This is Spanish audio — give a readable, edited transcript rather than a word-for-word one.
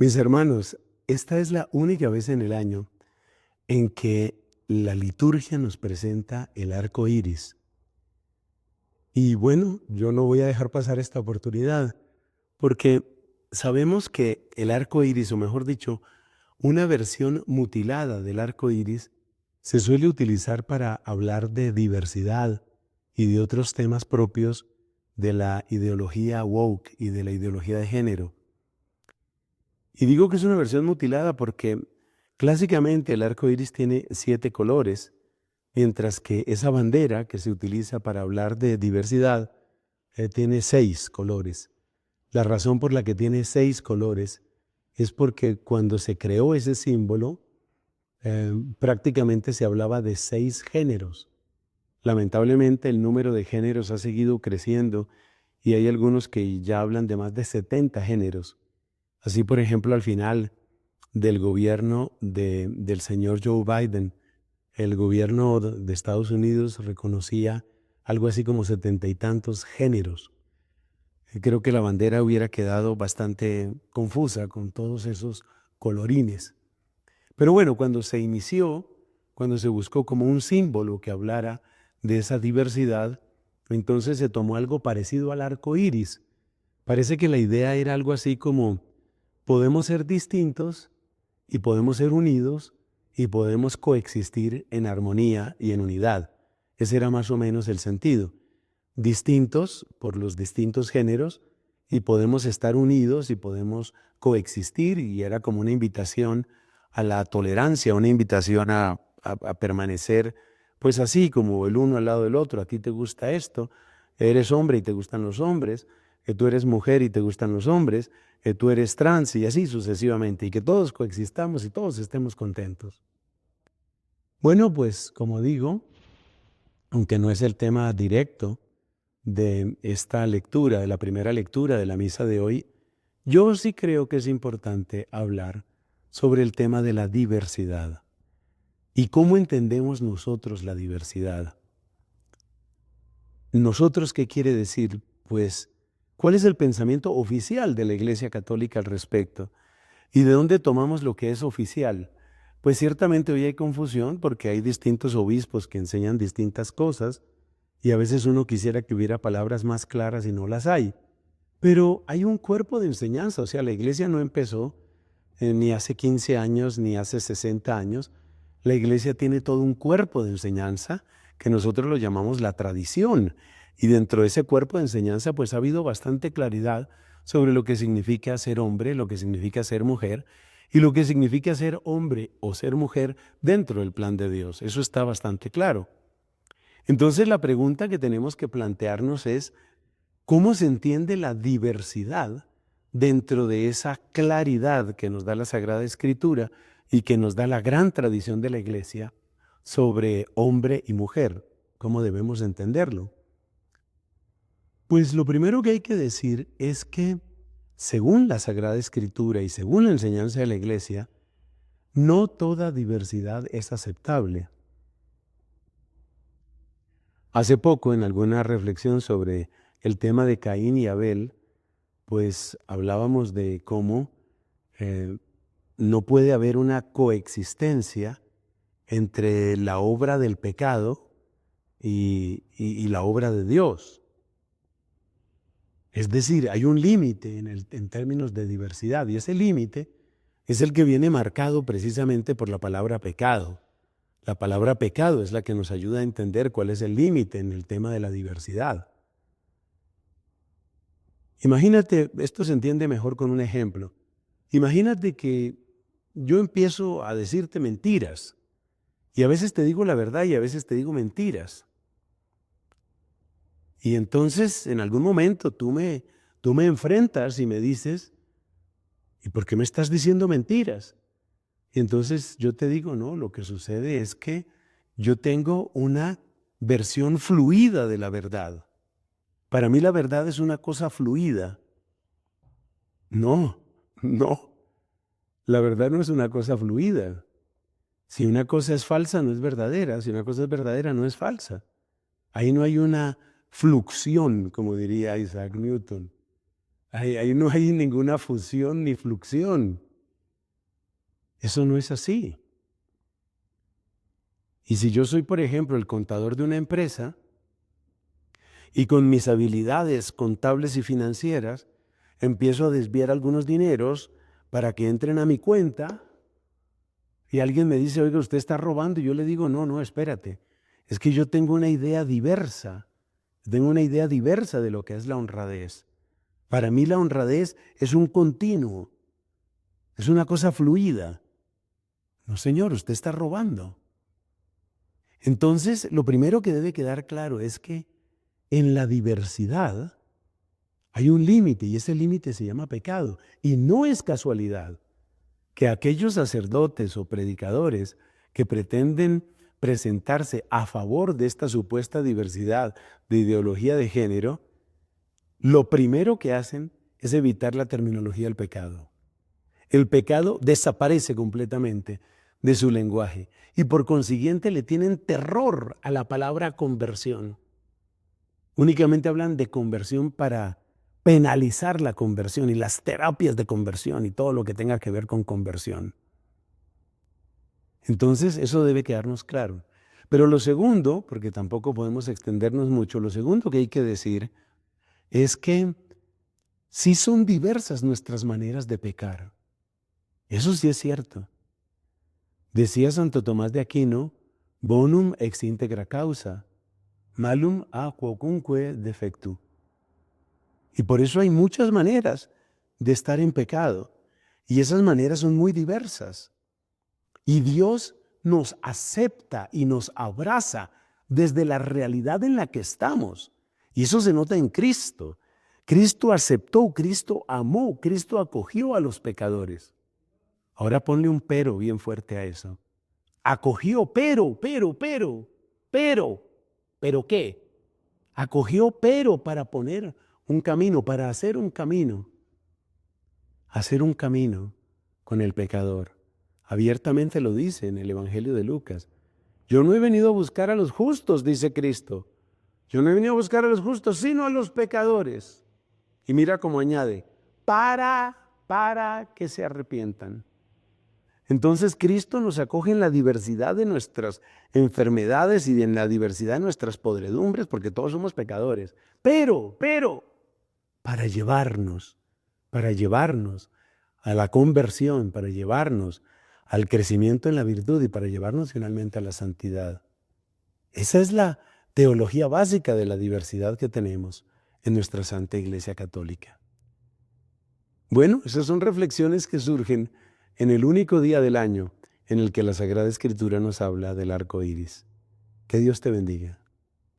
Mis hermanos, esta es la única vez en el año en que la liturgia nos presenta el arco iris. Y bueno, yo no voy a dejar pasar esta oportunidad, porque sabemos que el arco iris, o mejor dicho, una versión mutilada del arco iris, se suele utilizar para hablar de diversidad y de otros temas propios de la ideología woke y de la ideología de género. Y digo que es una versión mutilada porque clásicamente el arco iris tiene 7 colores, mientras que esa bandera que se utiliza para hablar de diversidad tiene 6 colores. La razón por la que tiene 6 colores es porque cuando se creó ese símbolo, prácticamente se hablaba de 6 géneros. Lamentablemente el número de géneros ha seguido creciendo y hay algunos que ya hablan de más de 70 géneros. Así, por ejemplo, al final del gobierno del señor Joe Biden, el gobierno de Estados Unidos reconocía algo así como 70 y tantos géneros. Creo que la bandera hubiera quedado bastante confusa con todos esos colorines. Pero bueno, cuando se inició, cuando se buscó como un símbolo que hablara de esa diversidad, entonces se tomó algo parecido al arco iris. Parece que la idea era algo así como: podemos ser distintos y podemos ser unidos y podemos coexistir en armonía y en unidad. Ese era más o menos el sentido. Distintos por los distintos géneros y podemos estar unidos y podemos coexistir, y era como una invitación a la tolerancia, una invitación a permanecer pues así como el uno al lado del otro. A ti te gusta esto, eres hombre y te gustan los hombres, que tú eres mujer y te gustan los hombres, que tú eres trans y así sucesivamente, y que todos coexistamos y todos estemos contentos. Bueno, pues como digo, aunque no es el tema directo de esta lectura, de la primera lectura de la misa de hoy, yo sí creo que es importante hablar sobre el tema de la diversidad y cómo entendemos nosotros la diversidad. ¿Nosotros qué quiere decir? Pues, ¿cuál es el pensamiento oficial de la Iglesia Católica al respecto? ¿Y de dónde tomamos lo que es oficial? Pues ciertamente hoy hay confusión porque hay distintos obispos que enseñan distintas cosas y a veces uno quisiera que hubiera palabras más claras y no las hay. Pero hay un cuerpo de enseñanza, o sea, la Iglesia no empezó ni hace 15 años ni hace 60 años. La Iglesia tiene todo un cuerpo de enseñanza que nosotros lo llamamos la tradición. Y dentro de ese cuerpo de enseñanza pues ha habido bastante claridad sobre lo que significa ser hombre, lo que significa ser mujer y lo que significa ser hombre o ser mujer dentro del plan de Dios. Eso está bastante claro. Entonces la pregunta que tenemos que plantearnos es: ¿cómo se entiende la diversidad dentro de esa claridad que nos da la Sagrada Escritura y que nos da la gran tradición de la Iglesia sobre hombre y mujer? ¿Cómo debemos entenderlo? Pues lo primero que hay que decir es que, según la Sagrada Escritura y según la enseñanza de la Iglesia, no toda diversidad es aceptable. Hace poco, en alguna reflexión sobre el tema de Caín y Abel, pues hablábamos de cómo eh, no puede haber una coexistencia entre la obra del pecado y la obra de Dios. Es decir, hay un límite en términos de diversidad, y ese límite es el que viene marcado precisamente por la palabra pecado. La palabra pecado es la que nos ayuda a entender cuál es el límite en el tema de la diversidad. Imagínate, esto se entiende mejor con un ejemplo. Imagínate que yo empiezo a decirte mentiras, y a veces te digo la verdad y a veces te digo mentiras. Y entonces en algún momento tú me enfrentas y me dices: ¿y por qué me estás diciendo mentiras? Y entonces yo te digo: no, lo que sucede es que yo tengo una versión fluida de la verdad. Para mí la verdad es una cosa fluida. No, no, la verdad no es una cosa fluida. Si una cosa es falsa, no es verdadera. Si una cosa es verdadera, no es falsa. Ahí no hay una fluxión, como diría Isaac Newton. Ahí no hay ninguna fusión ni fluxión. Eso no es así. Y si yo soy, por ejemplo, el contador de una empresa y con mis habilidades contables y financieras empiezo a desviar algunos dineros para que entren a mi cuenta y alguien me dice, oiga, usted está robando, y yo le digo, no, no, espérate, es que yo tengo una idea diversa, de lo que es la honradez. Para mí la honradez es un continuo, es una cosa fluida. No, señor, usted está robando. Entonces, lo primero que debe quedar claro es que en la diversidad hay un límite y ese límite se llama pecado. Y no es casualidad que aquellos sacerdotes o predicadores que pretenden presentarse a favor de esta supuesta diversidad de ideología de género, lo primero que hacen es evitar la terminología del pecado. El pecado desaparece completamente de su lenguaje y por consiguiente le tienen terror a la palabra conversión. Únicamente hablan de conversión para penalizar la conversión y las terapias de conversión y todo lo que tenga que ver con conversión. Entonces, eso debe quedarnos claro. Pero lo segundo, porque tampoco podemos extendernos mucho, lo segundo que hay que decir es que sí son diversas nuestras maneras de pecar. Eso sí es cierto. Decía Santo Tomás de Aquino, bonum ex integra causa, malum a quocunque defectu. Y por eso hay muchas maneras de estar en pecado. Y esas maneras son muy diversas. Y Dios nos acepta y nos abraza desde la realidad en la que estamos. Y eso se nota en Cristo. Cristo aceptó, Cristo amó, Cristo acogió a los pecadores. Ahora ponle un pero bien fuerte a eso. Acogió, pero ¿qué? Acogió, pero para poner un camino, para hacer un camino con el pecador. Abiertamente lo dice en el Evangelio de Lucas. Yo no he venido a buscar a los justos, dice Cristo. Yo no he venido a buscar a los justos, sino a los pecadores. Y mira cómo añade, para que se arrepientan. Entonces Cristo nos acoge en la diversidad de nuestras enfermedades y en la diversidad de nuestras podredumbres, porque todos somos pecadores. Pero, para llevarnos a la conversión, para llevarnos al crecimiento en la virtud y para llevarnos finalmente a la santidad. Esa es la teología básica de la diversidad que tenemos en nuestra Santa Iglesia Católica. Bueno, esas son reflexiones que surgen en el único día del año en el que la Sagrada Escritura nos habla del arco iris. Que Dios te bendiga.